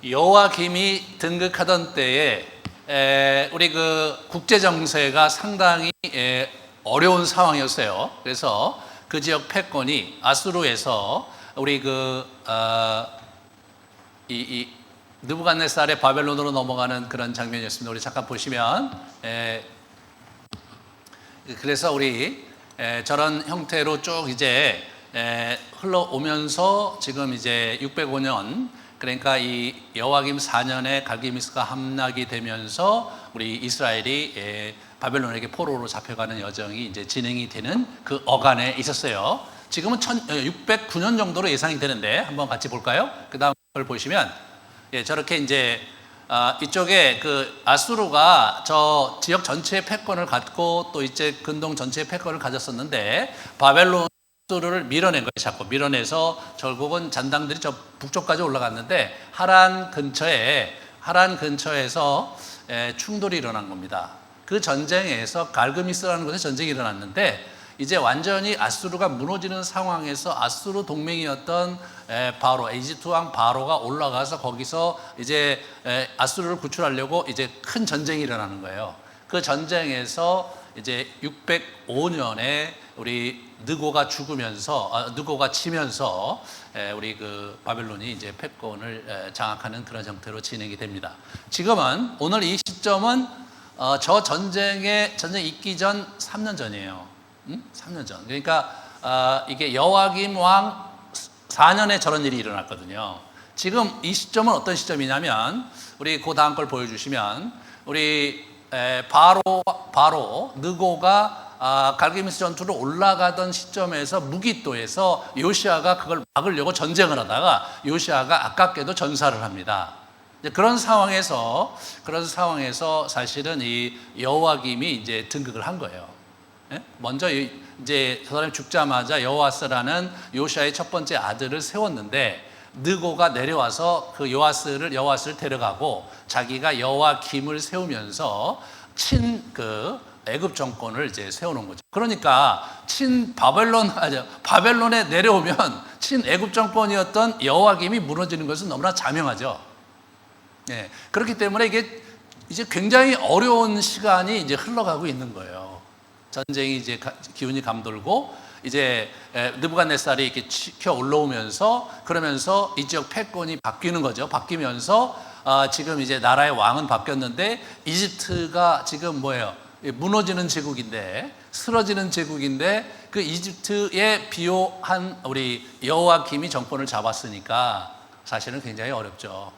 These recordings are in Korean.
여호와김이 등극하던 때에 우리 그 국제 정세가 상당히 어려운 상황이었어요. 그래서 그 지역 패권이 아수르에서 우리 느부갓네살의 바벨론으로 넘어가는 그런 장면이었습니다. 우리 잠깐 보시면 그래서 우리 저런 형태로 쭉 이제 흘러오면서 지금 이제 605년, 그러니까 이 여호와김 4년에 갈기미스가 함락이 되면서 우리 이스라엘이 바벨론에게 포로로 잡혀가는 여정이 이제 진행이 되는 그 어간에 있었어요. 지금은 609년 정도로 예상이 되는데 한번 같이 볼까요? 그 다음 걸 보시면 저렇게 이제 이쪽에 그 아수르가 저 지역 전체의 패권을 갖고 또 이제 근동 전체의 패권을 가졌었는데 바벨론을 밀어낸 거예요. 자꾸 밀어내서 결국은 잔당들이 저 북쪽까지 올라갔는데 하란 근처에서 충돌이 일어난 겁니다. 그 전쟁에서 갈그미스라는 곳에 전쟁이 일어났는데 이제 완전히 아수르가 무너지는 상황에서 아수르 동맹이었던 바로 이집트 왕 바로가 올라가서 거기서 이제 아수르를 구출하려고 이제 큰 전쟁이 일어나는 거예요. 그 전쟁에서 이제 605년에 우리 느고가 치면서 우리 그 바벨론이 이제 패권을 장악하는 그런 형태로 진행이 됩니다. 지금은 오늘 이 시점은 저 전쟁 있기 전 3년 전이에요. 3년 전. 그러니까 이게 여호와김 왕 4년에 저런 일이 일어났거든요. 지금 이 시점은 어떤 시점이냐면 우리 그 다음 걸 보여주시면 우리 바로 느고가 갈기미스 전투로 올라가던 시점에서 무기또에서 요시아가 그걸 막으려고 전쟁을 하다가 요시아가 아깝게도 전사를 합니다. 그런 상황에서 사실은 이 여호와김이 이제 등극을 한 거예요. 먼저 이제 저 사람이 죽자마자 여호아스라는 요시아의 첫 번째 아들을 세웠는데 느고가 내려와서 그 여호아스를 데려가고 자기가 여호와김을 세우면서 애굽 정권을 이제 세우는 거죠. 그러니까 바벨론에 내려오면 애굽 정권이었던 여호와김이 무너지는 것은 너무나 자명하죠. 그렇기 때문에 이게 이제 굉장히 어려운 시간이 이제 흘러가고 있는 거예요. 전쟁이 이제 기운이 감돌고 이제 느부갓네살이 이렇게 치켜 올라오면서 그러면서 이 지역 패권이 바뀌는 거죠. 바뀌면서 지금 이제 나라의 왕은 바뀌었는데 이집트가 지금 뭐예요? 무너지는 제국인데 쓰러지는 제국인데 그 이집트에 비호한 우리 여호와김이 정권을 잡았으니까 사실은 굉장히 어렵죠.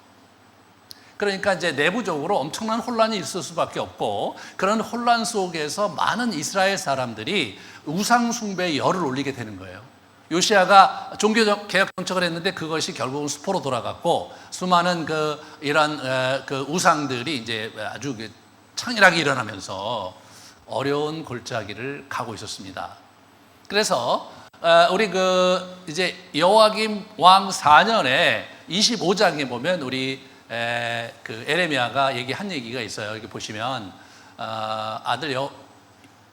그러니까 이제 내부적으로 엄청난 혼란이 있을 수밖에 없고 그런 혼란 속에서 많은 이스라엘 사람들이 우상 숭배에 열을 올리게 되는 거예요. 요시아가 종교 개혁 정책을 했는데 그것이 결국은 수포로 돌아갔고 수많은 이런 우상들이 이제 아주 창일하게 일어나면서 어려운 골짜기를 가고 있었습니다. 그래서 우리 이제 여호와김 왕 4년에 25장에 보면 우리 에레미야가 한 얘기가 있어요. 여기 보시면 아들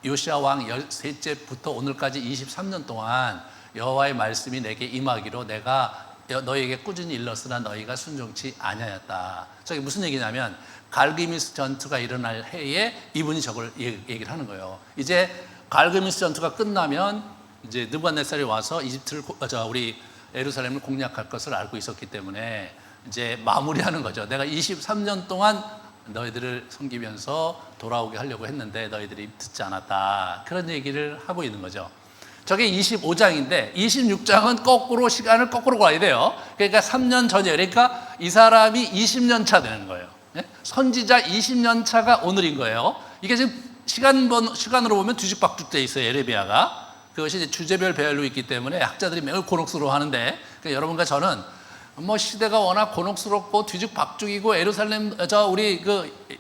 요시야 왕 13째부터 오늘까지 23년 동안 여호와의 말씀이 내게 임하기로 내가 너희에게 꾸준히 일렀으나 너희가 순종치 아니하였다. 저게 무슨 얘기냐면 갈기미스 전투가 일어날 해에 이분이 저걸 얘기를 하는 거예요. 이제 갈기미스 전투가 끝나면 이제 느부갓네살이 와서 우리 예루살렘을 공략할 것을 알고 있었기 때문에 이제 마무리하는 거죠. 내가 23년 동안 너희들을 섬기면서 돌아오게 하려고 했는데 너희들이 듣지 않았다. 그런 얘기를 하고 있는 거죠. 저게 25장인데 26장은 시간을 거꾸로 가야 돼요. 그러니까 3년 전이에요. 그러니까 이 사람이 20년 차 되는 거예요. 선지자 20년 차가 오늘인 거예요. 이게 지금 시간으로 보면 뒤죽박죽 돼 있어요. 에레미야가. 그것이 이제 주제별 배열로 있기 때문에 학자들이 매우 곤혹스러워 하는데 그러니까 여러분과 저는 시대가 워낙 곤혹스럽고 뒤죽박죽이고 예루살렘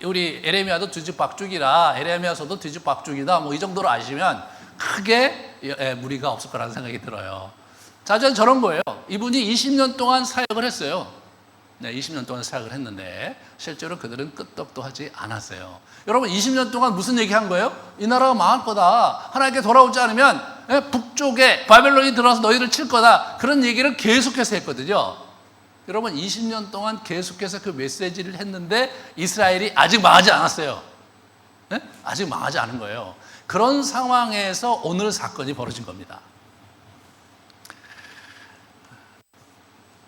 우리 에레미야도 뒤죽박죽이라 에레미야서도 뒤죽박죽이다 이 정도로 아시면 크게 무리가 없을 거라는 생각이 들어요. 자, 저런 거예요. 이분이 20년 동안 사역을 했어요. 20년 동안 사역을 했는데 실제로 그들은 끄떡도 하지 않았어요. 여러분 20년 동안 무슨 얘기한 거예요? 이 나라가 망할 거다. 하나님께 돌아오지 않으면 북쪽에 바벨론이 들어와서 너희를 칠 거다. 그런 얘기를 계속해서 했거든요. 여러분 20년 동안 계속해서 그 메시지를 했는데 이스라엘이 아직 망하지 않았어요. 네? 아직 망하지 않은 거예요. 그런 상황에서 오늘 사건이 벌어진 겁니다.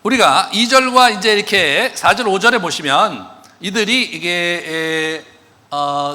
우리가 2절과 이제 이렇게 4절, 5절에 보시면 이들이 이게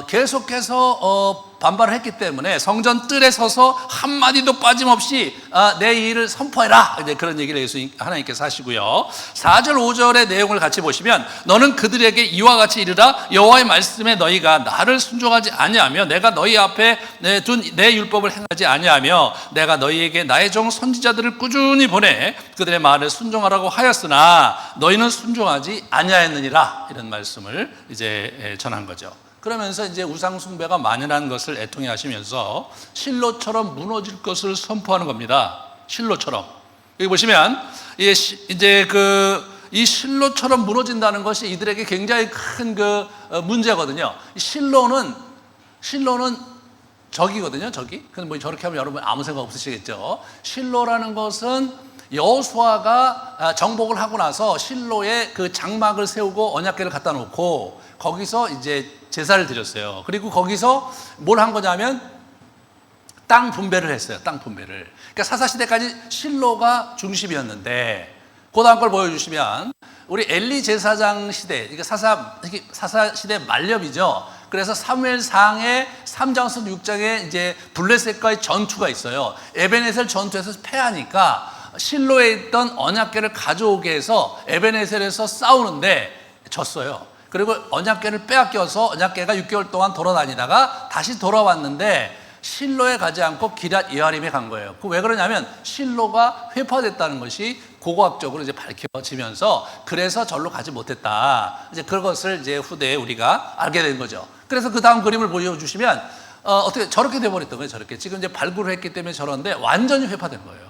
계속해서 반발을 했기 때문에 성전 뜰에 서서 한마디도 빠짐없이 내 일을 선포해라, 이제 그런 얘기를 하나님께서 하시고요. 4절, 5절의 내용을 같이 보시면 너는 그들에게 이와 같이 이르라. 여호와의 말씀에 너희가 나를 순종하지 아니하며 내가 너희 앞에 둔 내 율법을 행하지 아니하며 내가 너희에게 나의 종 선지자들을 꾸준히 보내 그들의 말을 순종하라고 하였으나 너희는 순종하지 아니하였느니라. 이런 말씀을 이제 전한 거죠. 그러면서 이제 우상 숭배가 만연한 것을 애통해 하시면서 실로처럼 무너질 것을 선포하는 겁니다. 실로처럼. 여기 보시면 이제 이 실로처럼 무너진다는 것이 이들에게 굉장히 큰 그 문제거든요. 실로는 적이거든요. 적이. 근데 뭐 저렇게 하면 여러분 아무 생각 없으시겠죠. 실로라는 것은 여호수아가 정복을 하고 나서 실로에 그 장막을 세우고 언약궤를 갖다 놓고 거기서 이제 제사를 드렸어요. 그리고 거기서 뭘 한 거냐면 땅 분배를 했어요. 땅 분배를. 그러니까 사사시대까지 실로가 중심이었는데 그 다음 걸 보여주시면 우리 엘리 제사장 시대, 그러니까 사사시대 말렵이죠. 그래서 사무엘상의 3장에서 6장에 이제 블레셋과의 전투가 있어요. 에벤에셀 전투에서 패하니까 실로에 있던 언약궤를 가져오게 해서 에벤에셀에서 싸우는데 졌어요. 그리고 언약궤를 빼앗겨서 언약궤가 6개월 동안 돌아다니다가 다시 돌아왔는데 실로에 가지 않고 기럇 여아림에 간 거예요. 그 왜 그러냐면 실로가 회파됐다는 것이 고고학적으로 이제 밝혀지면서 그래서 절로 가지 못했다. 이제 그것을 이제 후대에 우리가 알게 된 거죠. 그래서 그 다음 그림을 보여주시면 어떻게 저렇게 돼버렸던 거예요. 저렇게 지금 이제 발굴을 했기 때문에 저런데 완전히 회파된 거예요.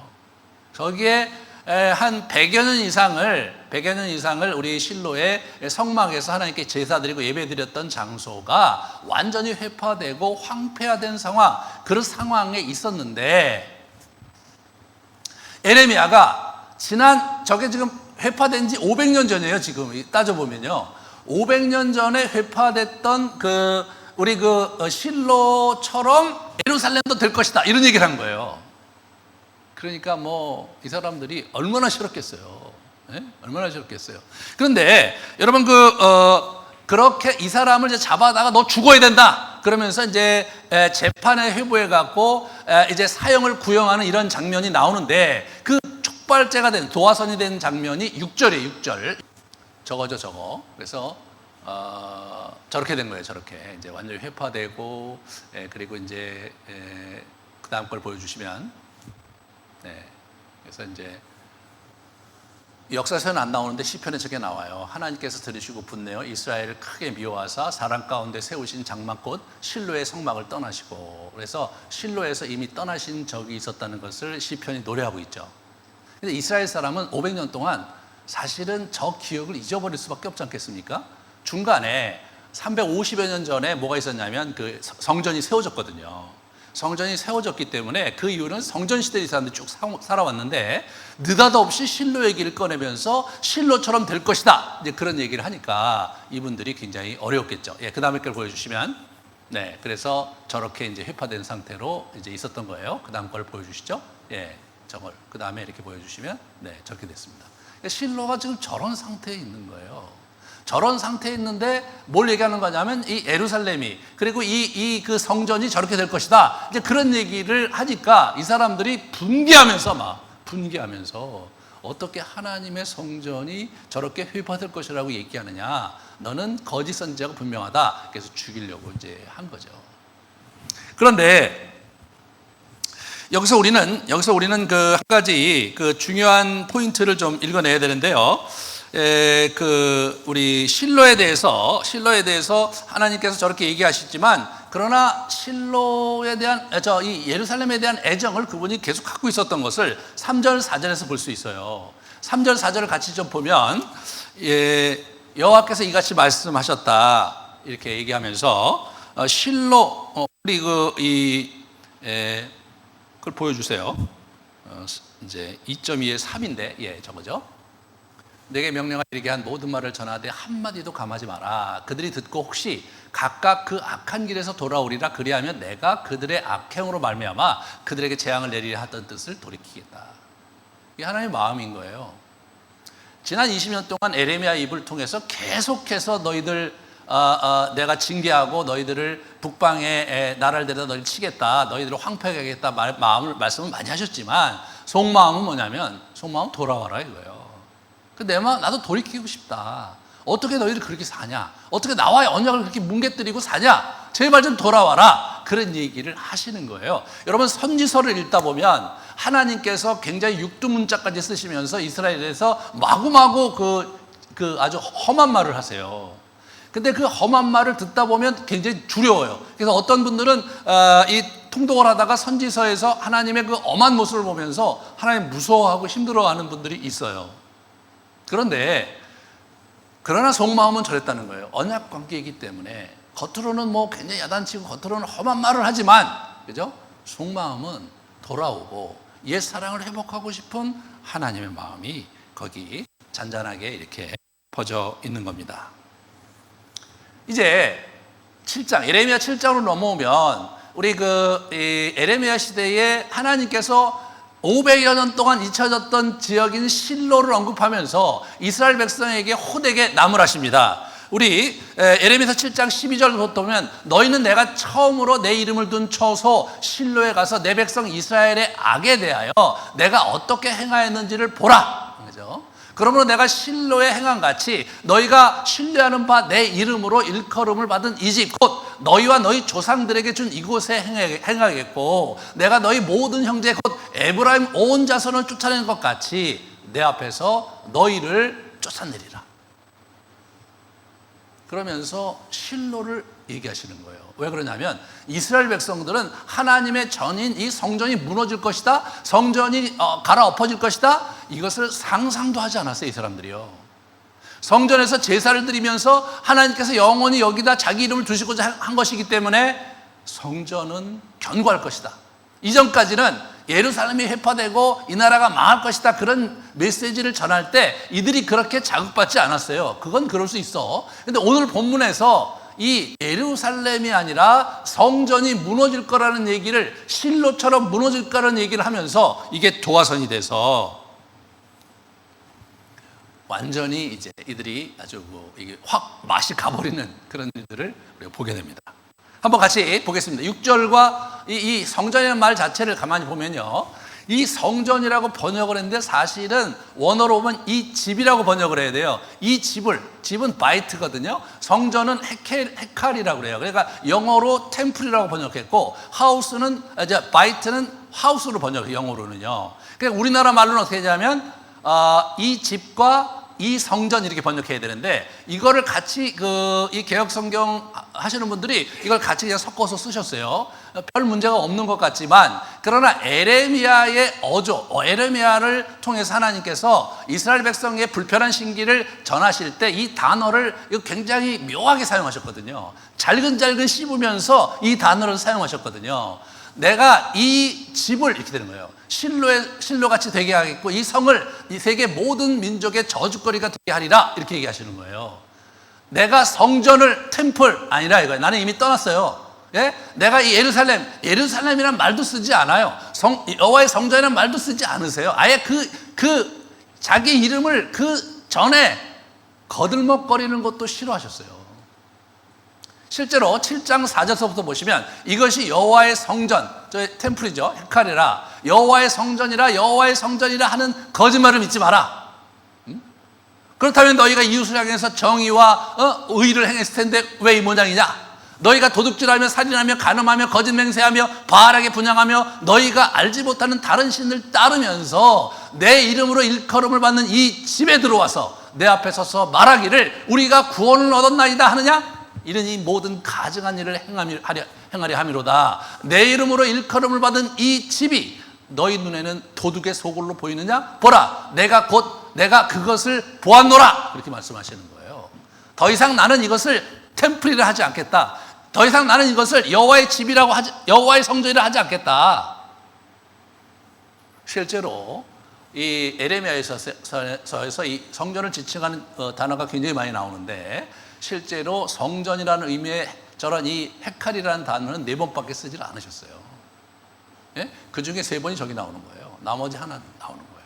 저기에 한 100여 년 이상을 우리 실로의 성막에서 하나님께 제사드리고 예배드렸던 장소가 완전히 회파되고 황폐화된 상황, 그런 상황에 있었는데 에레미야가 저게 지금 회파된 지 500년 전이에요. 지금 따져보면요. 500년 전에 회파됐던 우리 실로처럼 예루살렘도 될 것이다. 이런 얘기를 한 거예요. 그러니까 이 사람들이 얼마나 싫었겠어요. 네? 얼마나 싫었겠어요. 그런데 여러분 그렇게 이 사람을 이제 잡아다가 너 죽어야 된다. 그러면서 이제 재판에 회부해 갖고 이제 사형을 구형하는 이런 장면이 나오는데 그 촉발제가 된 도화선이 된 장면이 6절이에요. 6절. 저거죠, 저거. 그래서 저렇게 된 거예요. 저렇게 이제 완전히 회파되고 그리고 이제 그 다음 걸 보여주시면. 네. 그래서 이제 역사서는 안 나오는데 시편에 저게 나와요. 하나님께서 들으시고 분내어 이스라엘을 크게 미워하사 사람 가운데 세우신 장막 곧 실로의 성막을 떠나시고, 그래서 실로에서 이미 떠나신 적이 있었다는 것을 시편이 노래하고 있죠. 근데 이스라엘 사람은 500년 동안 사실은 저 기억을 잊어버릴 수밖에 없지 않겠습니까? 중간에 350여 년 전에 뭐가 있었냐면 그 성전이 세워졌거든요. 성전이 세워졌기 때문에 그 이유는 성전 시대에 이 사람들이 쭉 살아왔는데 느닷없이 실로 얘기를 꺼내면서 실로처럼 될 것이다. 이제 그런 얘기를 하니까 이분들이 굉장히 어려웠겠죠. 그 다음에 걸 보여주시면, 네, 그래서 저렇게 이제 회파된 상태로 이제 있었던 거예요. 그 다음 걸 보여주시죠. 저걸 그 다음에 이렇게 보여주시면, 네, 저렇게 됐습니다. 실로가 지금 저런 상태에 있는 거예요. 저런 상태에 있는데 뭘 얘기하는 거냐면 이 예루살렘이 그리고 그 성전이 저렇게 될 것이다. 이제 그런 얘기를 하니까 이 사람들이 분개하면서 어떻게 하나님의 성전이 저렇게 회파될 것이라고 얘기하느냐. 너는 거짓 선지자가 분명하다. 그래서 죽이려고 이제 한 거죠. 그런데 여기서 우리는 그 한 가지 그 중요한 포인트를 좀 읽어내야 되는데요. 우리 실로에 대해서 하나님께서 저렇게 얘기하시지만, 그러나 실로에 대한 이 예루살렘에 대한 애정을 그분이 계속 갖고 있었던 것을 3절 4절에서 볼 수 있어요. 3절 4절을 같이 좀 보면 여호와께서 이같이 말씀하셨다 이렇게 얘기하면서 실로 우리 그걸 보여주세요. 이제 2.2의 3인데 저거죠. 내게 명령하 이르게 한 모든 말을 전하되 한마디도 감하지 마라. 그들이 듣고 혹시 각각 그 악한 길에서 돌아오리라. 그리하면 내가 그들의 악행으로 말미암아 그들에게 재앙을 내리려 하던 뜻을 돌이키겠다. 이게 하나님의 마음인 거예요. 지난 20년 동안 에레미야 입을 통해서 계속해서 너희들 내가 징계하고 너희들을 북방에 나라를 데려다 너희를 치겠다, 너희들을 황폐하게 하겠다 말씀을 많이 하셨지만 속마음은 뭐냐면 속마음은 돌아와라 이거예요. 내 마음 나도 돌이키고 싶다. 어떻게 너희들 그렇게 사냐? 어떻게 나와의 언약을 그렇게 뭉개뜨리고 사냐? 제발 좀 돌아와라. 그런 얘기를 하시는 거예요. 여러분 선지서를 읽다 보면 하나님께서 굉장히 육두문자까지 쓰시면서 이스라엘에서 마구마구 그 아주 험한 말을 하세요. 근데 그 험한 말을 듣다 보면 굉장히 두려워요. 그래서 어떤 분들은 이 통독을 하다가 선지서에서 하나님의 그 엄한 모습을 보면서 하나님 무서워하고 힘들어하는 분들이 있어요. 그러나 속마음은 저랬다는 거예요. 언약 관계이기 때문에 겉으로는 뭐 굉장히 야단치고 겉으로는 험한 말을 하지만, 그죠? 속마음은 돌아오고 옛 사랑을 회복하고 싶은 하나님의 마음이 거기 잔잔하게 이렇게 퍼져 있는 겁니다. 이제 7장, 에레미야 7장으로 넘어오면 우리 에레미야 시대에 하나님께서 500여 년 동안 잊혀졌던 지역인 실로를 언급하면서 이스라엘 백성에게 호되게 나무라십니다. 우리 에레미야 7장 12절부터 보면 너희는 내가 처음으로 내 이름을 둔 처소 실로에 가서 내 백성 이스라엘의 악에 대하여 내가 어떻게 행하였는지를 보라. 그죠? 그러므로 내가 실로에 행한 같이 너희가 신뢰하는 바 내 이름으로 일컬음을 받은 이 집 곧 너희와 너희 조상들에게 준 이곳에 행하겠고 내가 너희 모든 형제 곧 에브라임 온 자손을 쫓아낸 것 같이 내 앞에서 너희를 쫓아내리라. 그러면서 실로를 얘기하시는 거예요. 왜 그러냐면 이스라엘 백성들은 하나님의 전인 이 성전이 무너질 것이다, 성전이 갈아엎어질 것이다, 이것을 상상도 하지 않았어요. 이 사람들이요. 성전에서 제사를 드리면서 하나님께서 영원히 여기다 자기 이름을 두시고자 한 것이기 때문에 성전은 견고할 것이다. 이전까지는 예루살렘이 회파되고 이 나라가 망할 것이다, 그런 메시지를 전할 때 이들이 그렇게 자극받지 않았어요. 그건 그럴 수 있어. 근데 오늘 본문에서 이 예루살렘이 아니라 성전이 무너질 거라는 얘기를, 실로처럼 무너질 거라는 얘기를 하면서 이게 도화선이 돼서 완전히 이제 이들이 아주 이게 확 맛이 가버리는 그런 일들을 우리가 보게 됩니다. 한번 같이 보겠습니다. 6절과 이 성전이라는 말 자체를 가만히 보면요, 이 성전이라고 번역을 했는데 사실은 원어로 보면 이 집이라고 번역을 해야 돼요. 이 집은 바이트거든요. 성전은 헤칼이라고 그래요. 그러니까 영어로 템플이라고 번역했고 바이트는 하우스로 번역해요. 영어로는요. 그러니까 우리나라 말로는 어떻게 하냐면 이 집과 이 성전 이렇게 번역해야 되는데 이거를 같이 이 개혁 성경 하시는 분들이 이걸 같이 그냥 섞어서 쓰셨어요. 별 문제가 없는 것 같지만 그러나 에레미야의 에레미야를 통해서 하나님께서 이스라엘 백성의 불편한 신기를 전하실 때 이 단어를 굉장히 묘하게 사용하셨거든요. 잘근잘근 씹으면서 이 단어를 사용하셨거든요. 내가 이 집을 이렇게 되는 거예요. 실로같이 되게 하겠고 이 성을 이 세계 모든 민족의 저주거리가 되게 하리라, 이렇게 얘기하시는 거예요. 내가 성전을 템플 아니라 이거예요. 나는 이미 떠났어요. 예? 내가 이 예루살렘이란 말도 쓰지 않아요. 여호와의 성전이라는 말도 쓰지 않으세요. 아예 자기 이름을 그 전에 거들먹거리는 것도 싫어하셨어요. 실제로 7장 4절서부터 보시면 이것이 여호와의 성전, 템플이죠. 헤칼이라, 여호와의 성전이라 하는 거짓말을 믿지 마라. 그렇다면 너희가 이웃을 향해서 정의와 의를 행했을 텐데 왜 이 모양이냐? 너희가 도둑질하며 살인하며 간음하며 거짓 맹세하며 바알에게 분향하며 너희가 알지 못하는 다른 신을 따르면서 내 이름으로 일컬음을 받는 이 집에 들어와서 내 앞에 서서 말하기를 우리가 구원을 얻었나이다 하느냐? 이는 이 모든 가증한 일을 행하려 함이로다. 내 이름으로 일컬음을 받은 이 집이 너희 눈에는 도둑의 소굴로 보이느냐? 보라, 내가 그것을 보았노라, 이렇게 말씀하시는 거예요. 더 이상 나는 이것을 템플이라 하지 않겠다. 더 이상 나는 이것을 여호와의 성전이라 하지 않겠다. 실제로 이 에레미야에서 이 성전을 지칭하는 단어가 굉장히 많이 나오는데 실제로 성전이라는 의미의 저런 이 헤칼이라는 단어는 4번밖에 쓰질 않으셨어요. 예? 그 중에 3번이 저기 나오는 거예요. 나머지 하나 나오는 거예요.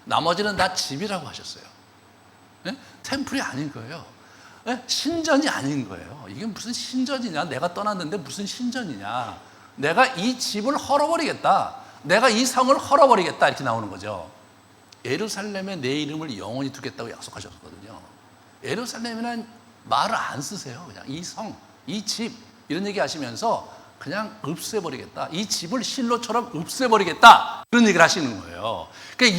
나머지는 다 집이라고 하셨어요. 예? 템플이 아닌 거예요. 예? 신전이 아닌 거예요. 이게 무슨 신전이냐? 내가 떠났는데 무슨 신전이냐? 내가 이 집을 헐어버리겠다. 내가 이 성을 헐어버리겠다. 이렇게 나오는 거죠. 예루살렘에 내 이름을 영원히 두겠다고 약속하셨거든요. 예루살렘이라는 말을 안 쓰세요. 그냥 이 성, 이 집 이런 얘기 하시면서 그냥 없애버리겠다. 이 집을 실로처럼 없애버리겠다. 그런 얘기를 하시는 거예요. 그러니까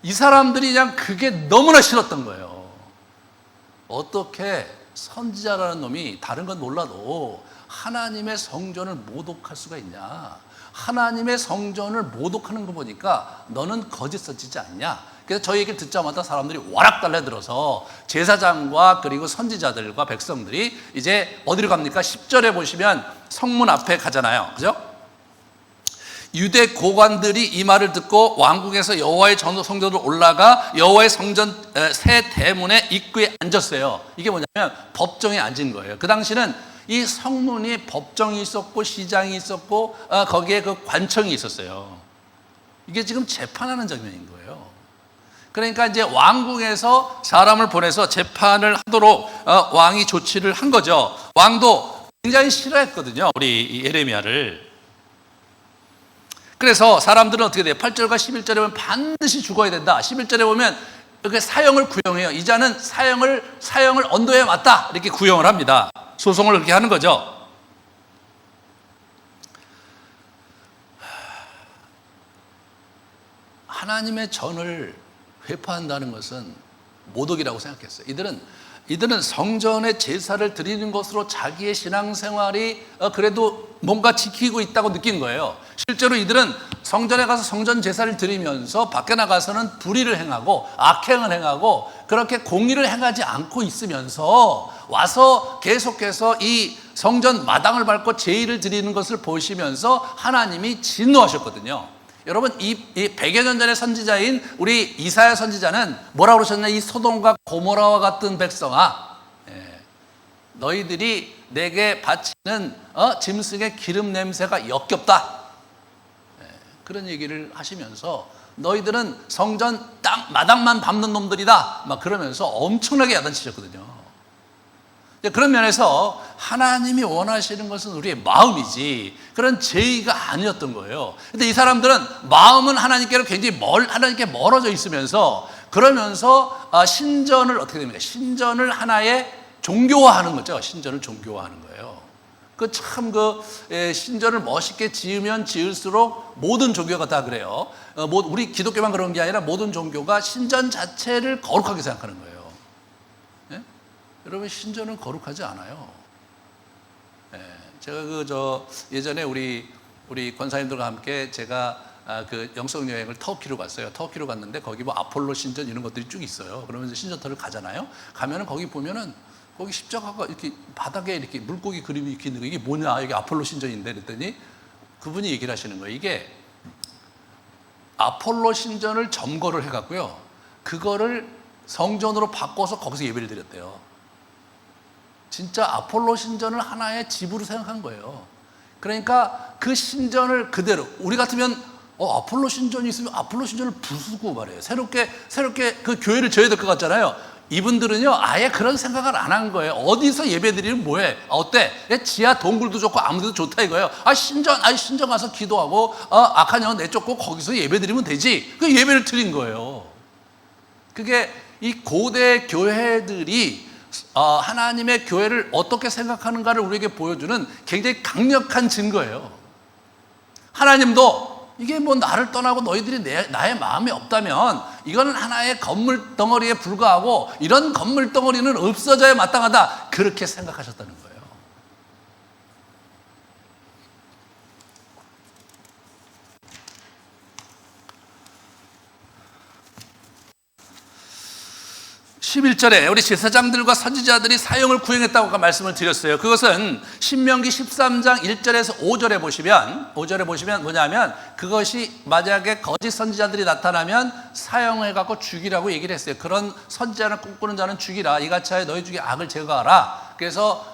이 사람들이 그냥 그게 너무나 싫었던 거예요. 어떻게 선지자라는 놈이 다른 건 몰라도 하나님의 성전을 모독할 수가 있냐? 하나님의 성전을 모독하는 거 보니까 너는 거짓 선지자 아니냐? 그래서 저희 얘기를 듣자마자 사람들이 와락 달려들어서 제사장과 그리고 선지자들과 백성들이 이제 어디로 갑니까? 10절에 보시면 성문 앞에 가잖아요. 그죠? 유대 고관들이 이 말을 듣고 왕궁에서 여호와의 성전으로 올라가 여호와의 성전 새 대문의 입구에 앉았어요. 이게 뭐냐면 법정에 앉은 거예요. 그 당시는 이 성문이 법정이 있었고 시장이 있었고 거기에 그 관청이 있었어요. 이게 지금 재판하는 장면인 거예요. 그러니까 이제 왕궁에서 사람을 보내서 재판을 하도록 왕이 조치를 한 거죠. 왕도 굉장히 싫어했거든요. 우리 예레미야를. 그래서 사람들은 어떻게 돼요? 8절과 11절에 보면 반드시 죽어야 된다. 11절에 보면 이렇게 사형을 구형해요. 이 자는 사형을 언도에 맞다. 이렇게 구형을 합니다. 소송을 그렇게 하는 거죠. 하나님의 전을 회파한다는 것은 모독이라고 생각했어요. 이들은 성전에 제사를 드리는 것으로 자기의 신앙생활이 그래도 뭔가 지키고 있다고 느낀 거예요. 실제로 이들은 성전에 가서 성전 제사를 드리면서 밖에 나가서는 불의를 행하고 악행을 행하고 그렇게 공의를 행하지 않고 있으면서 와서 계속해서 이 성전 마당을 밟고 제의를 드리는 것을 보시면서 하나님이 진노하셨거든요. 여러분 이 100여 년 전의 선지자인 우리 이사야 선지자는 뭐라고 그러셨냐? 이 소돔과 고모라와 같은 백성아, 너희들이 내게 바치는 짐승의 기름 냄새가 역겹다. 그런 얘기를 하시면서 너희들은 성전 땅 마당만 밟는 놈들이다. 막 그러면서 엄청나게 야단치셨거든요. 그런 면에서 하나님이 원하시는 것은 우리의 마음이지 그런 제의가 아니었던 거예요. 근데 이 사람들은 마음은 하나님께로 굉장히 하나님께 멀어져 있으면서 그러면서 신전을 어떻게 됩니까? 신전을 하나의 종교화하는 거죠. 신전을 종교화하는 거예요. 신전을 멋있게 지으면 지을수록 모든 종교가 다 그래요. 우리 기독교만 그런 게 아니라 모든 종교가 신전 자체를 거룩하게 생각하는 거예요. 여러분 신전은 거룩하지 않아요. 제가 예전에 우리 권사님들과 함께 제가 그 영성 여행을 터키로 갔어요. 터키로 갔는데 거기 뭐 아폴로 신전 이런 것들이 쭉 있어요. 그러면서 신전터를 가잖아요. 가면은 거기 보면은 거기 십자가가 이렇게 바닥에 이렇게 물고기 그림이 이렇게 있는 거 이게 뭐냐? 이게 아폴로 신전인데 그랬더니 그분이 얘기를 하시는 거예요. 이게 아폴로 신전을 점거를 해갖고요. 그거를 성전으로 바꿔서 거기서 예배를 드렸대요. 진짜 아폴로 신전을 하나의 집으로 생각한 거예요. 그러니까 그 신전을 그대로 우리 같으면 아폴로 신전이 있으면 아폴로 신전을 부수고 말이에요. 새롭게 그 교회를 지어야 될 것 같잖아요. 이분들은요 아예 그런 생각을 안 한 거예요. 어디서 예배드리면 뭐해? 어때? 지하 동굴도 좋고 아무데도 좋다 이거예요. 신전 가서 기도하고 악한 영혼 내쫓고 거기서 예배드리면 되지. 그 예배를 드린 거예요. 그게 이 고대 교회들이 하나님의 교회를 어떻게 생각하는가를 우리에게 보여주는 굉장히 강력한 증거예요. 하나님도 이게 뭐 나를 떠나고 너희들이 나의 마음이 없다면 이거는 하나의 건물 덩어리에 불과하고 이런 건물 덩어리는 없어져야 마땅하다. 그렇게 생각하셨다는 거예요. 11절에 우리 제사장들과 선지자들이 사형을 구행했다고 아까 말씀을 드렸어요. 그것은 신명기 13장 1절에서 5절에 보시면 뭐냐면, 그것이 만약에 거짓 선지자들이 나타나면 사형해갖고 죽이라고 얘기를 했어요. 그런 선지자를 꿈꾸는 자는 죽이라. 이같이 하여 너희 중에 악을 제거하라. 그래서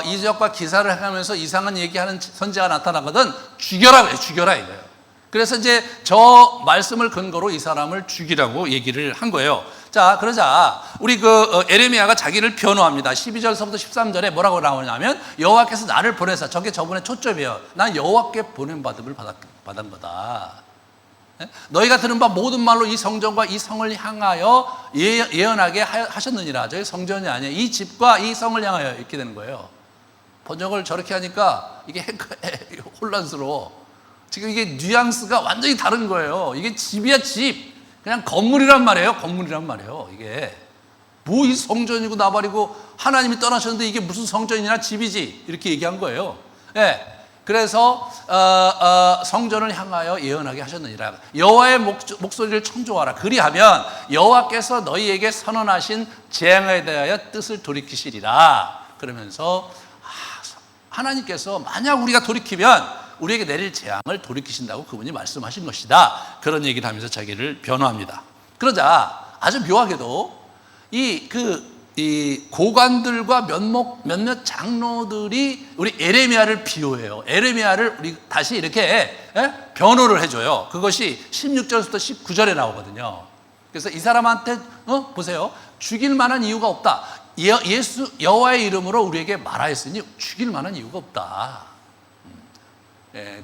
이적과 기사를 행하면서 이상한 얘기하는 선지자가 나타나거든 죽여라 이거예요. 그래서 이제 저 말씀을 근거로 이 사람을 죽이라고 얘기를 한 거예요. 자, 그러자 우리 에레미야가 자기를 변호합니다. 12절서부터 13절에 뭐라고 나오냐면, 여호와께서 나를 보내사, 저게 저분의 초점이에요. 난 여호와께 보냄받음을 받은 거다. 너희가 들은 바 모든 말로 이 성전과 이 성을 향하여 예언하게 하셨느니라. 저게 성전이 아니에요. 이 집과 이 성을 향하여, 이렇게 되는 거예요. 번역을 저렇게 하니까 이게 혼란스러워. 지금 이게 뉘앙스가 완전히 다른 거예요. 이게 집이야, 집. 그냥 건물이란 말이에요. 이게 뭐 이 성전이고 나발이고, 하나님이 떠나셨는데 이게 무슨 성전이나 집이지, 이렇게 얘기한 거예요. 예. 그래서 성전을 향하여 예언하게 하셨느니라. 여호와의 목소리를 청조하라. 그리하면 여호와께서 너희에게 선언하신 재앙에 대하여 뜻을 돌이키시리라. 그러면서 하나님께서 만약 우리가 돌이키면 우리에게 내릴 재앙을 돌이키신다고 그분이 말씀하신 것이다. 그런 얘기를 하면서 자기를 변호합니다. 그러자 아주 묘하게도 이 고관들과 몇몇 장로들이 우리 에레미야를 비호해요. 에레미야를 우리 다시 이렇게 변호를 해줘요. 그것이 16절부터 19절에 나오거든요. 그래서 이 사람한테 보세요. 죽일 만한 이유가 없다. 여호와의 이름으로 우리에게 말하였으니 죽일 만한 이유가 없다.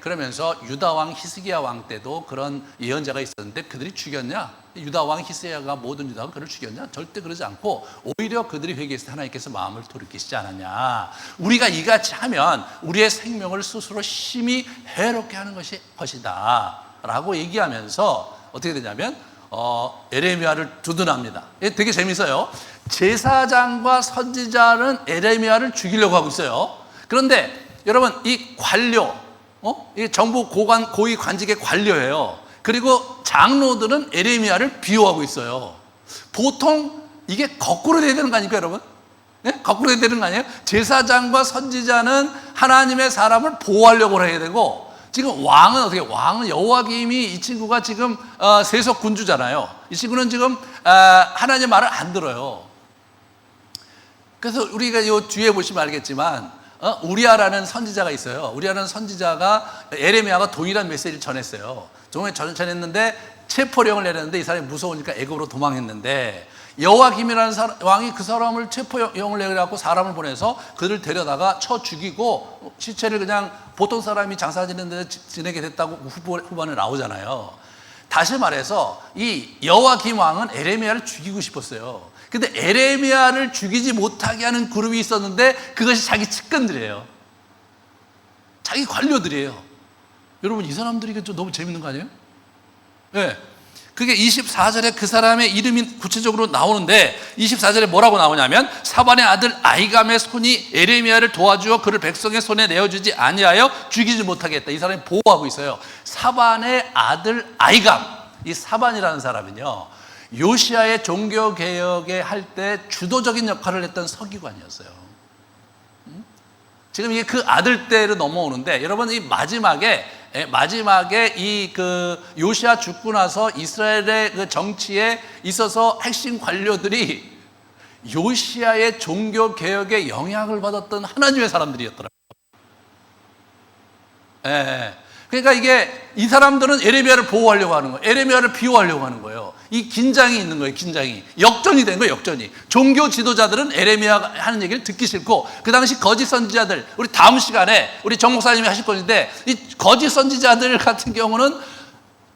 그러면서 유다 왕 히스기야 왕 때도 그런 예언자가 있었는데 그들이 죽였냐? 유다 왕 히스기야가 모든 유다가 그를 죽였냐? 절대 그러지 않고 오히려 그들이 회개했을 때 하나님께서 마음을 돌이키시지 않았냐? 우리가 이같이 하면 우리의 생명을 스스로 심히 해롭게 하는 것이 것이다 라고 얘기하면서 어떻게 되냐면 에레미야를 두둔합니다. 되게 재밌어요. 제사장과 선지자는 에레미야를 죽이려고 하고 있어요. 그런데 여러분, 이 관료, 이 정부 고위 관직의 관료예요. 그리고 장로들은 에레미야를 비호하고 있어요. 보통 이게 거꾸로 돼야 되는 거 아닙니까, 여러분? 네? 거꾸로 돼야 되는 거 아니에요? 제사장과 선지자는 하나님의 사람을 보호하려고 해야 되고, 지금 왕은 어떻게, 왕은 여호와김이, 이 친구가 지금 세속 군주잖아요. 이 친구는 지금 하나님의 말을 안 들어요. 그래서 우리가 이 뒤에 보시면 알겠지만, 우리아라는 선지자가 있어요. 우리아라는 선지자가 에레미야가 동일한 메시지를 전했어요. 전했는데 체포령을 내렸는데 이 사람이 무서우니까 애굽으로 도망했는데, 여호와김이라는 왕이 그 사람을 체포령을 내려갖고 사람을 보내서 그를 데려다가 쳐 죽이고 시체를 그냥 보통 사람이 장사 지내는 데 지내게 됐다고 후반에 나오잖아요. 다시 말해서 이 여호와김 왕은 에레미야를 죽이고 싶었어요. 근데 에레미야를 죽이지 못하게 하는 그룹이 있었는데 그것이 자기 측근들이에요. 자기 관료들이에요. 여러분, 이 사람들이 좀 너무 재밌는 거 아니에요? 네. 그게 24절에 그 사람의 이름이 구체적으로 나오는데, 24절에 뭐라고 나오냐면, 사반의 아들 아이감의 손이 에레미야를 도와주어 그를 백성의 손에 내어주지 아니하여 죽이지 못하게 했다. 이 사람이 보호하고 있어요. 사반의 아들 아이감, 이 사반이라는 사람은요, 요시야의 종교개혁에 할 때 주도적인 역할을 했던 서기관이었어요. 지금 이게 그 아들 때로 넘어오는데, 여러분, 이 마지막에 이 요시야 죽고 나서 이스라엘의 그 정치에 있어서 핵심 관료들이 요시야의 종교개혁에 영향을 받았던 하나님의 사람들이었더라고요. 그러니까 이 사람들은 에레미야를 보호하려고 하는 거예요. 에레미야를 비호하려고 하는 거예요. 이 긴장이 있는 거예요, 긴장이. 역전이 된 거예요, 역전이. 종교 지도자들은 에레미야가 하는 얘기를 듣기 싫고, 그 당시 거짓 선지자들, 우리 다음 시간에 우리 정 목사님이 하실 건데, 이 거짓 선지자들 같은 경우는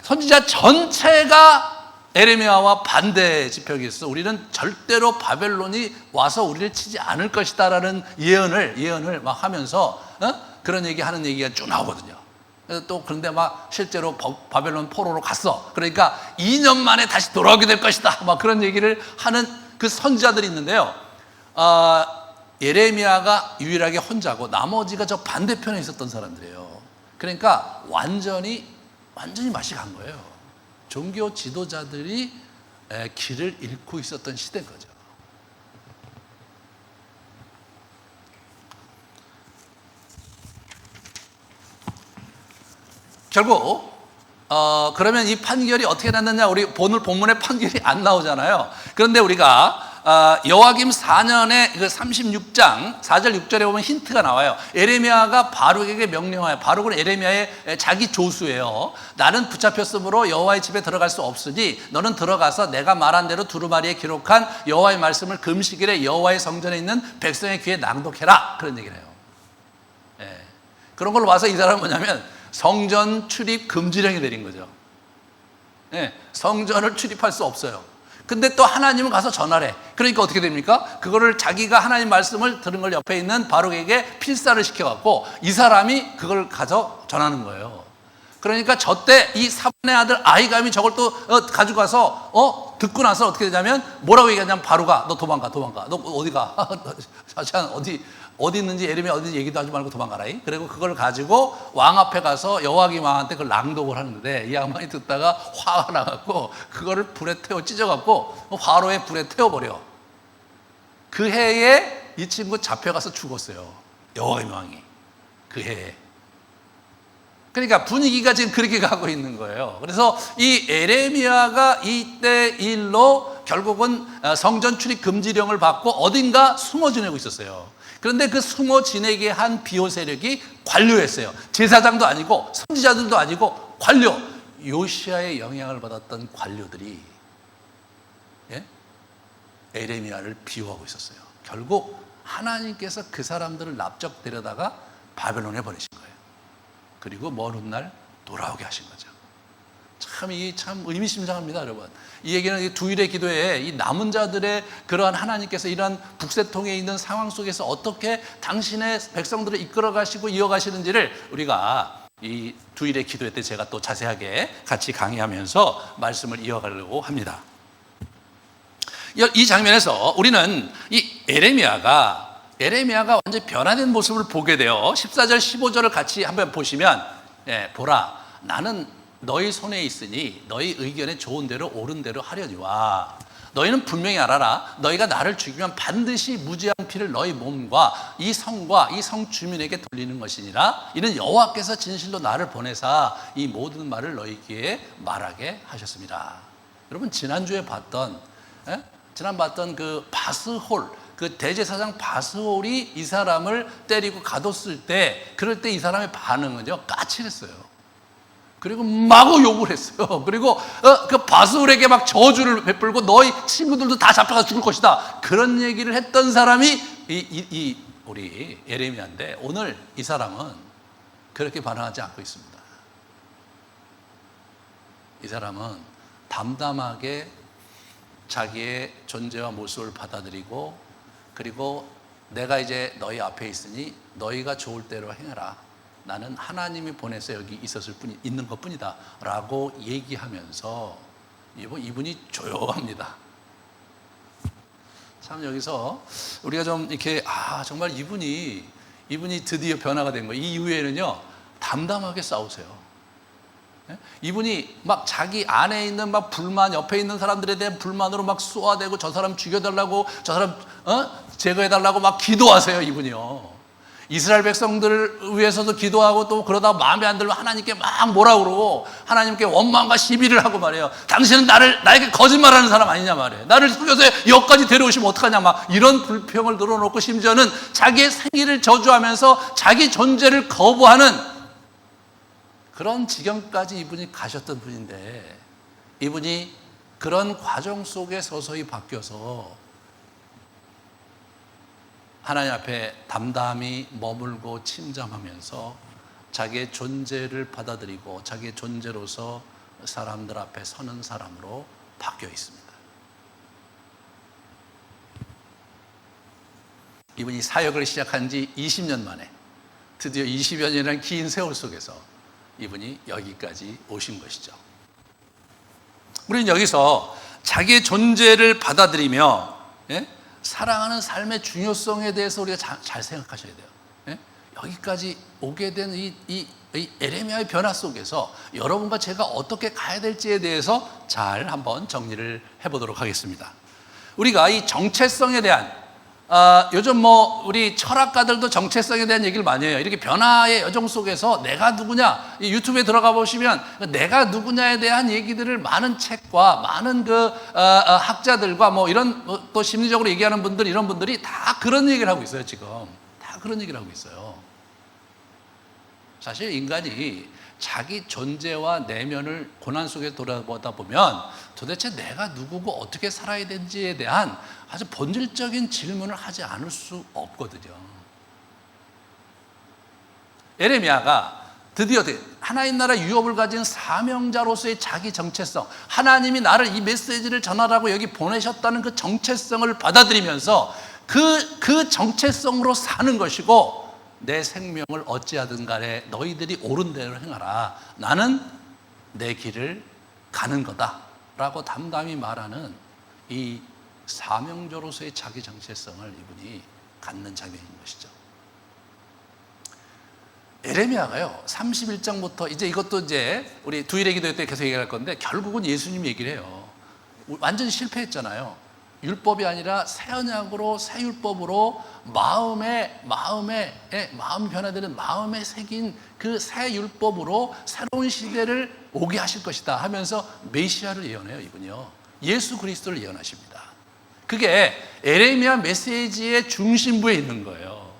선지자 전체가 에레미야와 반대 지평이 있어. 우리는 절대로 바벨론이 와서 우리를 치지 않을 것이다라는 예언을 막 하면서 그런 얘기하는 얘기가 쭉 나오거든요. 또 그런데 막 실제로 바벨론 포로로 갔어. 그러니까 2년 만에 다시 돌아오게 될 것이다. 막 그런 얘기를 하는 그 선지자들이 있는데요. 예레미야가 유일하게 혼자고 나머지가 저 반대편에 있었던 사람들이에요. 그러니까 완전히 맛이 간 거예요. 종교 지도자들이 길을 잃고 있었던 시대인 거죠. 결국 그러면 이 판결이 어떻게 났느냐? 우리 오늘 본문에 판결이 안 나오잖아요. 그런데 우리가 여호야김 4년의 그 36장 4절 6절에 보면 힌트가 나와요. 에레미야가 바룩에게 명령하여, 바룩은 에레미야의 자기 조수예요. 나는 붙잡혔으므로 여호와의 집에 들어갈 수 없으니 너는 들어가서 내가 말한 대로 두루마리에 기록한 여호와의 말씀을 금식일에 여호와의 성전에 있는 백성의 귀에 낭독해라. 그런 얘기를 해요. 예. 그런 걸 봐서 이 사람은 뭐냐면 성전 출입 금지령이 내린 거죠. 예. 성전을 출입할 수 없어요. 근데 또 하나님은 가서 전하래. 그러니까 어떻게 됩니까? 그거를 자기가 하나님 말씀을 들은 걸 옆에 있는 바룩에게 필사를 시켜갖고 이 사람이 그걸 가서 전하는 거예요. 그러니까 저때 이 사본의 아들 아히감이 저걸 또 가지고 가서 듣고 나서 어떻게 되냐면 뭐라고 얘기하냐면 바룩아, 너 도망가. 너 어디 가? 어디 있는지 에레미야 어디 있는지 얘기도 하지 말고 도망가라. 그리고 그걸 가지고 왕 앞에 가서 여호야김 왕한테 그걸 낭독을 하는데 이 양반이 듣다가 화가 나갖고 그거를 불에 태워 찢어갖고 화로에 불에 태워버려. 그 해에 이 친구 잡혀가서 죽었어요. 여호야김 왕이 그 해에. 그러니까 분위기가 지금 그렇게 가고 있는 거예요. 그래서 이 에레미야가 이때 일로 결국은 성전 출입 금지령을 받고 어딘가 숨어 지내고 있었어요. 그런데 그 숨어 지내게 한 비호 세력이 관료였어요. 제사장도 아니고 선지자들도 아니고 관료. 요시야의 영향을 받았던 관료들이 에레미야를 비호하고 있었어요. 결국 하나님께서 그 사람들을 납작 데려다가 바벨론에 보내신 거예요. 그리고 먼 훗날 돌아오게 하신 거죠. 참 의미심장합니다, 여러분. 이 얘기는 두일의 기도에 이 남은 자들의 그러한 하나님께서 이러한 북새통에 있는 상황 속에서 어떻게 당신의 백성들을 이끌어 가시고 이어가시는지를 우리가 이 두일의 기도회 때 제가 또 자세하게 같이 강의하면서 말씀을 이어가려고 합니다. 이 장면에서 우리는 이 에레미야가 완전히 변화된 모습을 보게 돼요. 14절 15절을 같이 한번 보시면 보라, 나는 너희 손에 있으니 너희 의견에 좋은 대로 옳은 대로 하려니와 너희는 분명히 알아라. 너희가 나를 죽이면 반드시 무죄한 피를 너희 몸과 이 성과 이 성 주민에게 돌리는 것이니라. 이는 여호와께서 진실로 나를 보내사 이 모든 말을 너희에게 말하게 하셨습니다. 여러분 지난주에 봤던 그 바스홀, 그 대제사장 바스홀이 이 사람을 때리고 가뒀을 때, 그럴 때 이 사람의 반응은요 까칠했어요. 그리고 마구 욕을 했어요. 그리고 그 바스홀에게 막 저주를 베풀고 너희 친구들도 다 잡혀가 죽을 것이다. 그런 얘기를 했던 사람이 우리 에레미야인데 오늘 이 사람은 그렇게 반응하지 않고 있습니다. 이 사람은 담담하게 자기의 존재와 모습을 받아들이고, 그리고 내가 이제 너희 앞에 있으니 너희가 좋을 대로 행해라. 나는 하나님이 보내서 여기 있는 것 뿐이다 라고 얘기하면서 이분이 조용합니다. 참 여기서 우리가 좀 이렇게 정말 이분이 드디어 변화가 된 거예요. 이 이후에는요 담담하게 싸우세요. 이분이 막 자기 안에 있는 막 불만, 옆에 있는 사람들에 대한 불만으로 막 쏘아대고 저 사람 죽여달라고, 저 사람 제거해달라고 막 기도하세요. 이분이요. 이스라엘 백성들을 위해서도 기도하고 또 그러다가 마음에 안 들면 하나님께 막 뭐라 그러고 하나님께 원망과 시비를 하고 말해요. 당신은 나에게 거짓말하는 사람 아니냐 말이에요. 나를 속여서 여기까지 데려오시면 어떡하냐 막 이런 불평을 늘어놓고 심지어는 자기의 생일을 저주하면서 자기 존재를 거부하는 그런 지경까지 이분이 가셨던 분인데, 이분이 그런 과정 속에 서서히 바뀌어서 하나님 앞에 담담히 머물고 침잠하면서 자기의 존재를 받아들이고 자기의 존재로서 사람들 앞에 서는 사람으로 바뀌어 있습니다. 이분이 사역을 시작한 지 20년 만에 드디어 20여 년이라는 긴 세월 속에서 이분이 여기까지 오신 것이죠. 우리는 여기서 자기의 존재를 받아들이며 사랑하는 삶의 중요성에 대해서 우리가 잘 생각하셔야 돼요. 여기까지 오게 된 이 에레미야의 변화 속에서 여러분과 제가 어떻게 가야 될지에 대해서 잘 한번 정리를 해보도록 하겠습니다. 우리가 이 정체성에 대한 요즘 우리 철학가들도 정체성에 대한 얘기를 많이 해요. 이렇게 변화의 여정 속에서 내가 누구냐, 이 유튜브에 들어가 보시면 내가 누구냐에 대한 얘기들을 많은 책과 많은 학자들과 이런 또 심리적으로 얘기하는 분들, 이런 분들이 다 그런 얘기를 하고 있어요. 지금 다 그런 얘기를 하고 있어요. 사실 인간이 자기 존재와 내면을 고난 속에 돌아보다 보면 도대체 내가 누구고 어떻게 살아야 되는지에 대한 아주 본질적인 질문을 하지 않을 수 없거든요. 에레미야가 드디어 하나님 나라 유업을 가진 사명자로서의 자기 정체성, 하나님이 나를 이 메시지를 전하라고 여기 보내셨다는 그 정체성을 받아들이면서 그 정체성으로 사는 것이고, 내 생명을 어찌하든 간에 너희들이 옳은 대로 행하라, 나는 내 길을 가는 거다 라고 담담히 말하는 이 사명자로서의 자기 정체성을 이분이 갖는 장면인 것이죠. 에레미야가요 31장부터 이것도 우리 두일의 기도 때 계속 얘기할 건데, 결국은 예수님 얘기를 해요. 완전히 실패했잖아요. 율법이 아니라 새 언약으로, 새 율법으로 마음이 변화되는 마음에 새긴 그 새 율법으로 새로운 시대를 오게 하실 것이다 하면서 메시아를 예언해요. 이분이요, 예수 그리스도를 예언하십니다. 그게 에레미야 메시지의 중심부에 있는 거예요.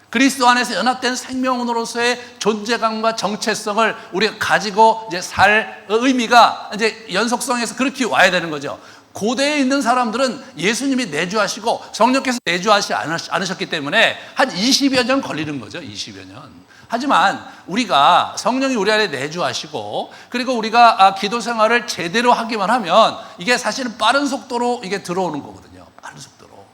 그리스도 안에서 연합된 생명으로서의 존재감과 정체성을 우리가 가지고 살 의미가 연속성에서 그렇게 와야 되는 거죠. 고대에 있는 사람들은 예수님이 내주하시고 성령께서 내주하시지 않으셨기 때문에 한 20여 년 걸리는 거죠. 20여 년. 하지만 우리가 성령이 우리 안에 내주하시고, 그리고 우리가 기도 생활을 제대로 하기만 하면 이게 사실은 빠른 속도로 이게 들어오는 거거든요. 빠른 속도로.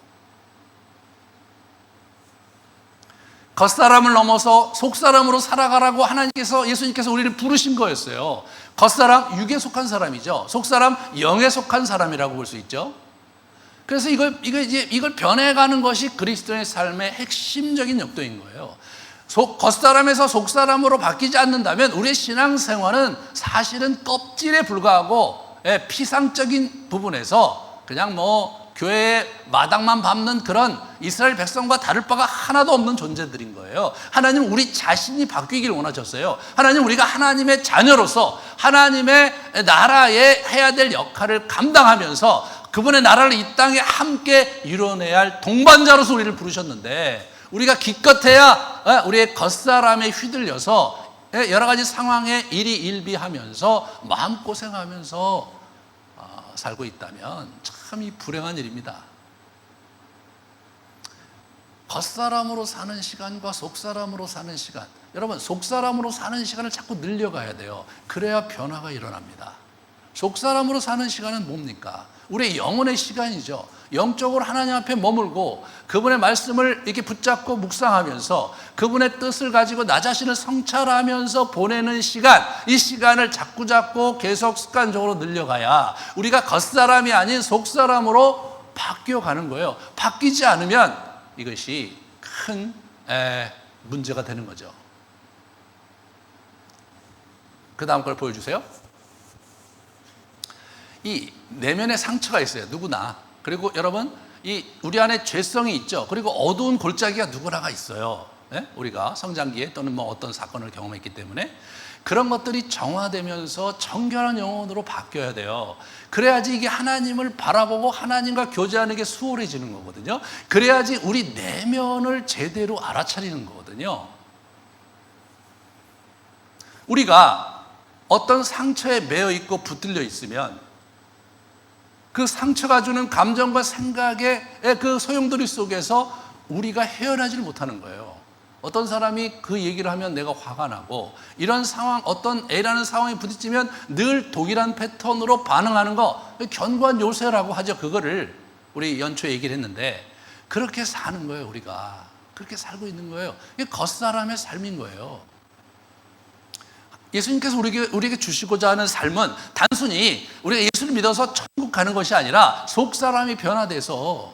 겉사람을 넘어서 속사람으로 살아가라고 예수님께서 우리를 부르신 거였어요. 겉사람, 육에 속한 사람이죠. 속사람, 영에 속한 사람이라고 볼 수 있죠. 그래서 이걸 변해가는 것이 그리스도의 삶의 핵심적인 역도인 거예요. 겉사람에서 속사람으로 바뀌지 않는다면 우리의 신앙생활은 사실은 껍질에 불과하고 피상적인 부분에서 그냥 교회의 마당만 밟는 그런 이스라엘 백성과 다를 바가 하나도 없는 존재들인 거예요. 하나님은 우리 자신이 바뀌길 원하셨어요. 하나님은 우리가 하나님의 자녀로서 하나님의 나라에 해야 될 역할을 감당하면서 그분의 나라를 이 땅에 함께 이뤄내야 할 동반자로서 우리를 부르셨는데, 우리가 기껏해야 우리의 겉사람에 휘둘려서 여러 가지 상황에 일희일비하면서 마음고생하면서 살고 있다면 참 이 불행한 일입니다. 겉사람으로 사는 시간과 속사람으로 사는 시간, 여러분 속사람으로 사는 시간을 자꾸 늘려가야 돼요. 그래야 변화가 일어납니다. 속사람으로 사는 시간은 뭡니까? 우리의 영혼의 시간이죠. 영적으로 하나님 앞에 머물고 그분의 말씀을 이렇게 붙잡고 묵상하면서 그분의 뜻을 가지고 나 자신을 성찰하면서 보내는 시간, 이 시간을 자꾸 계속 습관적으로 늘려가야 우리가 겉사람이 아닌 속사람으로 바뀌어가는 거예요. 바뀌지 않으면 이것이 큰 문제가 되는 거죠. 그 다음 걸 보여주세요. 이 내면에 상처가 있어요. 누구나. 그리고 여러분, 우리 안에 죄성이 있죠. 그리고 어두운 골짜기가 누구나가 있어요. 우리가 성장기에 또는 어떤 사건을 경험했기 때문에 그런 것들이 정화되면서 정결한 영혼으로 바뀌어야 돼요. 그래야지 이게 하나님을 바라보고 하나님과 교제하는 게 수월해지는 거거든요. 그래야지 우리 내면을 제대로 알아차리는 거거든요. 우리가 어떤 상처에 매여 있고 붙들려 있으면 그 상처가 주는 감정과 생각의 그 소용돌이 속에서 우리가 헤어나지를 못하는 거예요. 어떤 사람이 그 얘기를 하면 내가 화가 나고, 이런 상황, 어떤 A라는 상황에 부딪히면 늘 동일한 패턴으로 반응하는 거, 견고한 요새라고 하죠. 그거를 우리 연초에 얘기를 했는데, 그렇게 사는 거예요. 우리가 그렇게 살고 있는 거예요. 이게 겉사람의 삶인 거예요. 예수님께서 우리에게 주시고자 하는 삶은 단순히 우리가 예수를 믿어서 천국 가는 것이 아니라 속사람이 변화돼서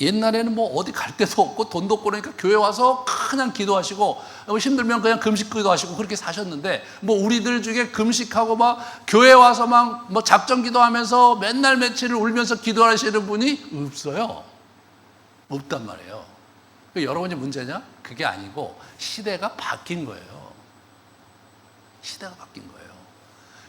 옛날에는 뭐 어디 갈 데도 없고 돈도 없고 그러니까 교회 와서 그냥 기도하시고 힘들면 그냥 금식 기도하시고 그렇게 사셨는데, 뭐 우리들 중에 금식하고 막 교회 와서 막 뭐 작정 기도하면서 맨날 며칠을 울면서 기도하시는 분이 없어요. 없단 말이에요. 여러분이 문제냐? 그게 아니고 시대가 바뀐 거예요. 시대가 바뀐 거예요.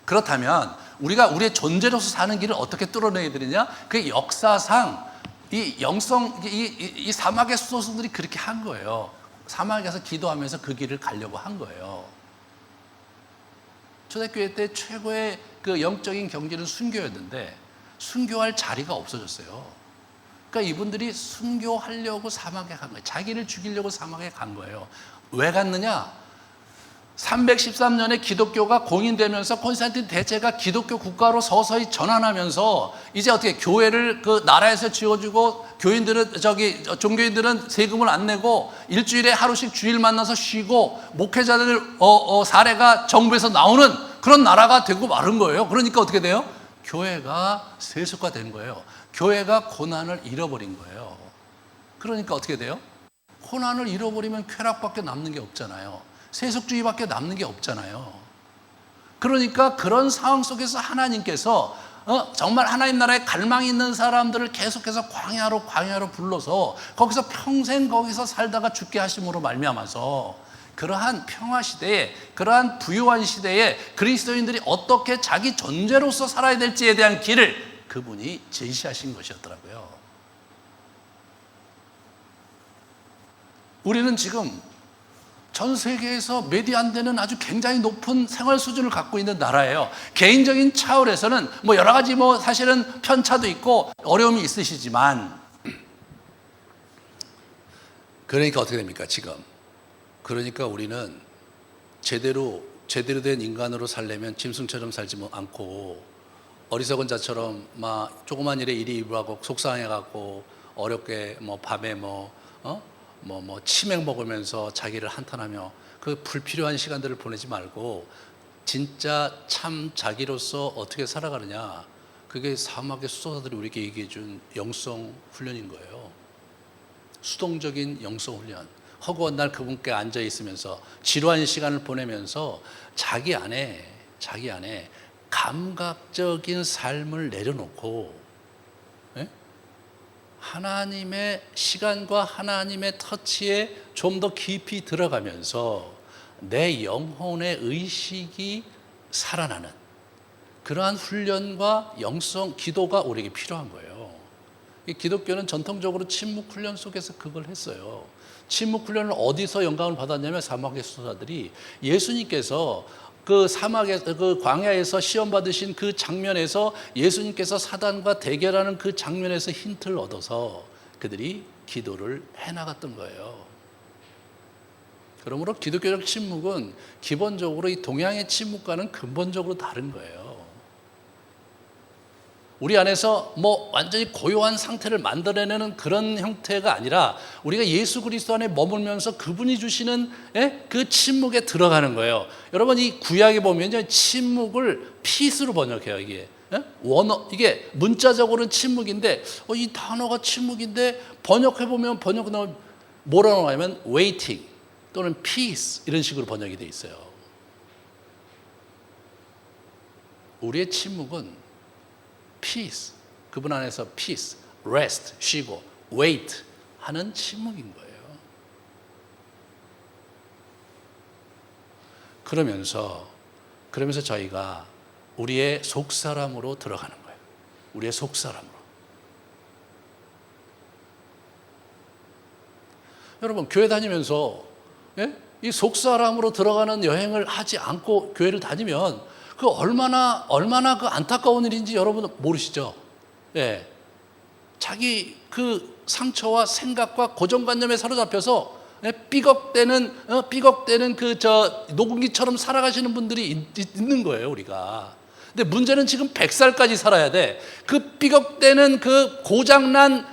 그렇다면 우리가 우리의 존재로서 사는 길을 어떻게 뚫어내야 되느냐? 그 역사상 이 영성, 이 사막의 수도승들이 그렇게 한 거예요. 사막에서 기도하면서 그 길을 가려고 한 거예요. 초대교회 때 최고의 그 영적인 경지는 순교였는데 순교할 자리가 없어졌어요. 그러니까 이분들이 순교하려고 사막에 간 거예요. 자기를 죽이려고 사막에 간 거예요. 왜 갔느냐? 313년에 기독교가 공인되면서 콘스탄틴 대제가 기독교 국가로 서서히 전환하면서 이제 어떻게 교회를 그 나라에서 지어주고 교인들은 종교인들은 세금을 안 내고 일주일에 하루씩 주일 만나서 쉬고 목회자들 사례가 정부에서 나오는 그런 나라가 되고 마른 거예요. 그러니까 어떻게 돼요? 교회가 세속화된 거예요. 교회가 고난을 잃어버린 거예요. 그러니까 어떻게 돼요? 고난을 잃어버리면 쾌락밖에 남는 게 없잖아요. 세속주의밖에 남는 게 없잖아요. 그러니까 그런 상황 속에서 하나님께서 정말 하나님 나라에 갈망이 있는 사람들을 계속해서 광야로 불러서 거기서 평생 거기서 살다가 죽게 하심으로 말미암아서 그러한 평화 시대에, 그러한 부유한 시대에 그리스도인들이 어떻게 자기 존재로서 살아야 될지에 대한 길을 그분이 제시하신 것이었더라고요. 우리는 지금 전 세계에서 매디 안 되는 아주 굉장히 높은 생활 수준을 갖고 있는 나라예요. 개인적인 차원에서는 뭐 여러 가지 뭐 사실은 편차도 있고 어려움이 있으시지만, 그러니까 어떻게 됩니까 지금? 그러니까 우리는 제대로 된 인간으로 살려면 짐승처럼 살지 않고 어리석은 자처럼 막 조그만 일에 이리 이리하고 속상해갖고 어렵게 뭐 밤에 치맥 먹으면서 자기를 한탄하며 그 불필요한 시간들을 보내지 말고 진짜 참 자기로서 어떻게 살아가느냐, 그게 사막의 수도사들이 우리에게 얘기해 준 영성 훈련인 거예요. 수동적인 영성 훈련. 허구한 날 그분께 앉아 있으면서 지루한 시간을 보내면서 자기 안에 감각적인 삶을 내려놓고 하나님의 시간과 하나님의 터치에 좀 더 깊이 들어가면서 내 영혼의 의식이 살아나는 그러한 훈련과 영성, 기도가 우리에게 필요한 거예요. 이 기독교는 전통적으로 침묵 훈련 속에서 그걸 했어요. 침묵 훈련을 어디서 영감을 받았냐면 사막의 수도사들이 예수님께서 그 사막에서 그 광야에서 시험 받으신 그 장면에서 예수님께서 사단과 대결하는 그 장면에서 힌트를 얻어서 그들이 기도를 해나갔던 거예요. 그러므로 기독교적 침묵은 기본적으로 이 동양의 침묵과는 근본적으로 다른 거예요. 우리 안에서 뭐 완전히 고요한 상태를 만들어내는 그런 형태가 아니라 우리가 예수 그리스도 안에 머물면서 그분이 주시는 그 침묵에 들어가는 거예요. 여러분 이 구약에 보면 침묵을 peace로 번역해요. 이게 이게 문자적으로는 침묵인데 이 단어가 침묵인데 번역해보면 뭐라고 하냐면 waiting 또는 peace 이런 식으로 번역이 돼 있어요. 우리의 침묵은 peace, 그분 안에서 peace, rest, 쉬고 wait 하는 침묵인 거예요. 그러면서 저희가 우리의 속사람으로 들어가는 거예요. 우리의 속사람으로. 여러분 교회 다니면서 이 속사람으로 들어가는 여행을 하지 않고 교회를 다니면 그 얼마나 그 안타까운 일인지 여러분 모르시죠? 예. 자기 그 상처와 생각과 고정관념에 사로잡혀서 삐걱대는 녹음기처럼 살아가시는 분들이 있는 거예요, 우리가. 근데 문제는 지금 100살까지 살아야 돼. 그 삐걱대는 그 고장난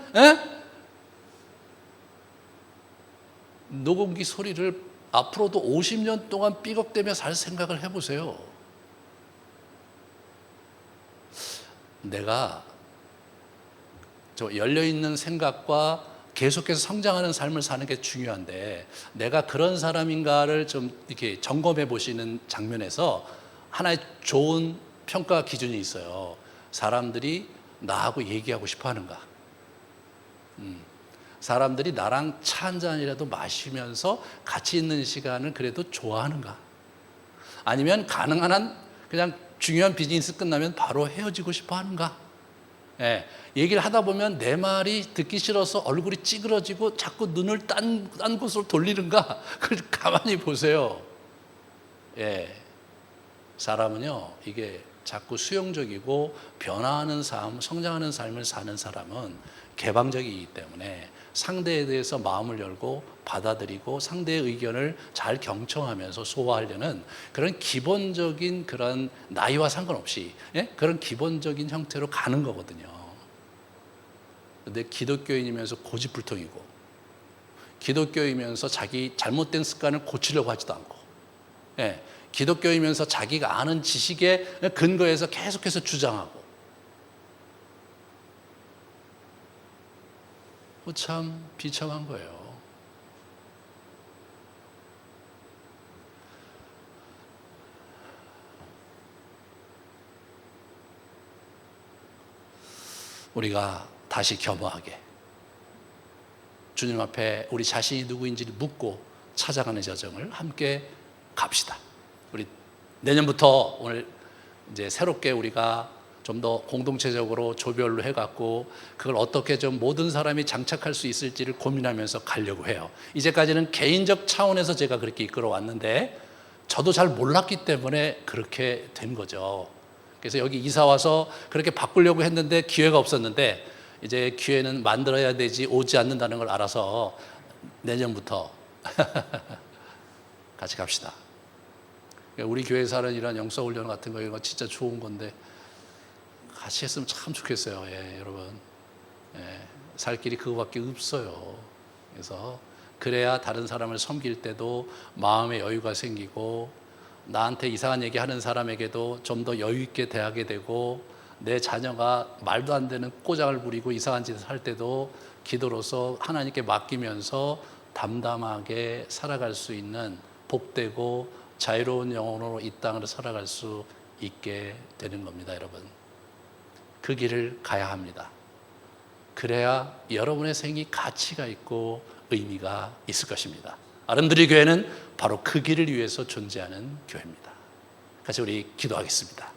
녹음기 소리를 앞으로도 50년 동안 삐걱대며 살 생각을 해보세요. 내가 저 열려있는 생각과 계속해서 성장하는 삶을 사는 게 중요한데, 내가 그런 사람인가를 좀 이렇게 점검해 보시는 장면에서 하나의 좋은 평가 기준이 있어요. 사람들이 나하고 얘기하고 싶어 하는가? 사람들이 나랑 차 한 잔이라도 마시면서 같이 있는 시간을 그래도 좋아하는가? 아니면 가능한 한 그냥 중요한 비즈니스 끝나면 바로 헤어지고 싶어 하는가? 예, 얘기를 하다 보면 내 말이 듣기 싫어서 얼굴이 찌그러지고 자꾸 눈을 딴 곳으로 돌리는가? 그걸 가만히 보세요. 예, 사람은요, 이게 자꾸 수용적이고 변화하는 삶, 성장하는 삶을 사는 사람은 개방적이기 때문에 상대에 대해서 마음을 열고 받아들이고 상대의 의견을 잘 경청하면서 소화하려는 그런 기본적인 그런 나이와 상관없이, 예? 그런 기본적인 형태로 가는 거거든요. 근데 기독교인이면서 고집불통이고, 기독교이면서 자기 잘못된 습관을 고치려고 하지도 않고, 예, 기독교이면서 자기가 아는 지식에 근거해서 계속해서 주장하고, 참 비참한 거예요. 우리가 다시 겸허하게 주님 앞에 우리 자신이 누구인지를 묻고 찾아가는 여정을 함께 갑시다. 우리 내년부터 오늘 이제 새롭게 우리가 좀 더 공동체적으로 조별로 해갖고 그걸 어떻게 좀 모든 사람이 장착할 수 있을지를 고민하면서 가려고 해요. 이제까지는 개인적 차원에서 제가 그렇게 이끌어 왔는데 저도 잘 몰랐기 때문에 그렇게 된 거죠. 그래서 여기 이사 와서 그렇게 바꾸려고 했는데 기회가 없었는데, 이제 기회는 만들어야 되지 오지 않는다는 걸 알아서 내년부터 같이 갑시다. 우리 교회에서 하는 이런 영성훈련 같은 거 이거 진짜 좋은 건데 같이 했으면 참 좋겠어요. 예, 여러분. 예, 살 길이 그거밖에 없어요. 그래서 그래야 다른 사람을 섬길 때도 마음의 여유가 생기고, 나한테 이상한 얘기 하는 사람에게도 좀 더 여유 있게 대하게 되고, 내 자녀가 말도 안 되는 꼬장을 부리고 이상한 짓을 할 때도 기도로서 하나님께 맡기면서 담담하게 살아갈 수 있는 복되고 자유로운 영혼으로 이 땅을 살아갈 수 있게 되는 겁니다, 여러분. 그 길을 가야 합니다. 그래야 여러분의 생이 가치가 있고 의미가 있을 것입니다. 아름드리 교회는 바로 그 길을 위해서 존재하는 교회입니다. 같이 우리 기도하겠습니다.